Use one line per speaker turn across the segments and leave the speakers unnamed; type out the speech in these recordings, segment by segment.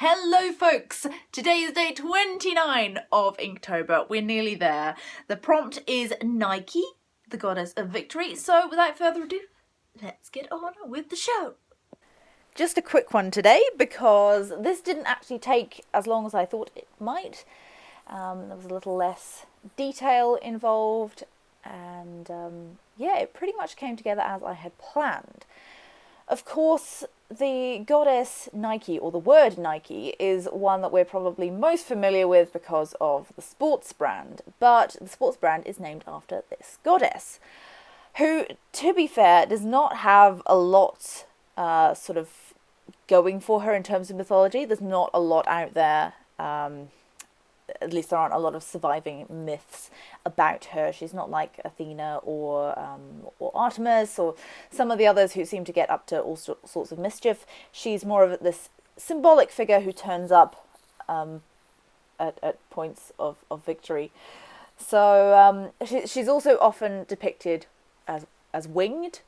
Hello folks! Today is day 29 of Inktober. We're nearly there. The prompt is Nike, the goddess of victory. So without further ado, let's get on with the show. Just a quick one today because this didn't actually take as long as I thought it might. There was a little less detail involved and yeah, it pretty much came together as I had planned. Of course, the goddess Nike, or the word Nike, is one that we're probably most familiar with because of the sports brand. But the sports brand is named after this goddess, who, to be fair, does not have a lot sort of going for her in terms of mythology. There's not a lot out there. At least there aren't a lot of surviving myths about her. She's not like Athena or Artemis or some of the others who seem to get up to all sorts of mischief. She's more of this symbolic figure who turns up at points of victory. So she's also often depicted as winged.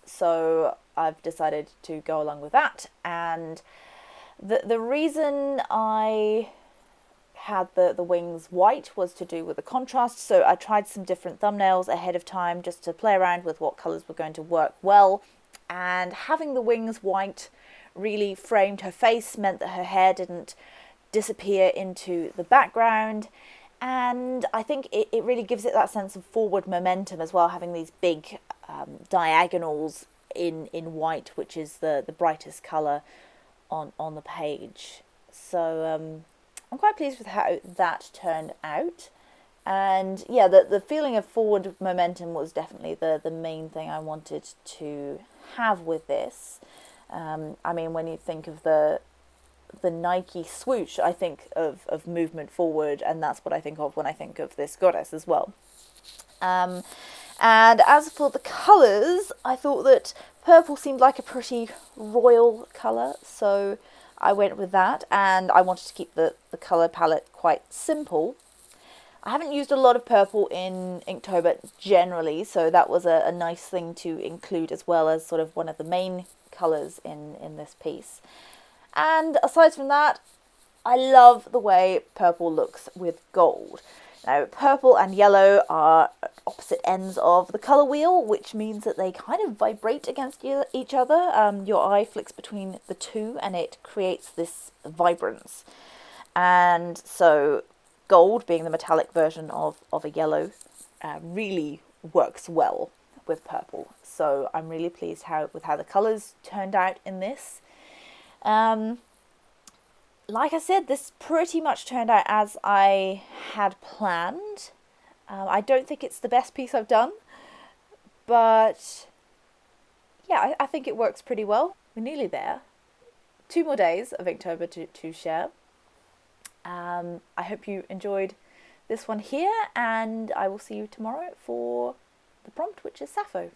So I've decided to go along with that. And the reason I had the wings white was to do with the contrast, so I tried some different thumbnails ahead of time just to play around with what colours were going to work well, and having the wings white really framed her face, meant that her hair didn't disappear into the background, and I think it really gives it that sense of forward momentum as well, having these big diagonals in white, which is the brightest colour on the page. So I'm quite pleased with how that turned out. And yeah, the feeling of forward momentum was definitely the main thing I wanted to have with this. I mean, when you think of the Nike swoosh, I think of movement forward, and that's what I think of when I think of this goddess as well. And as for the colours, I thought that purple seemed like a pretty royal colour, so I went with that, and I wanted to keep the colour palette quite simple. I haven't used a lot of purple in Inktober generally, so that was a nice thing to include as well as sort of one of the main colours in this piece. And aside from that, I love the way purple looks with gold. Now, purple and yellow are opposite ends of the colour wheel, which means that they kind of vibrate against each other. Your eye flicks between the two and it creates this vibrance. And so gold, being the metallic version of a yellow, really works well with purple. So I'm really pleased with how the colours turned out in this. Like I said, this pretty much turned out as I had planned. I don't think it's the best piece I've done, but yeah, I think it works pretty well. We're nearly there. 2 more days of Inktober to share. I hope you enjoyed this one here, and I will see you tomorrow for the prompt, which is Sappho.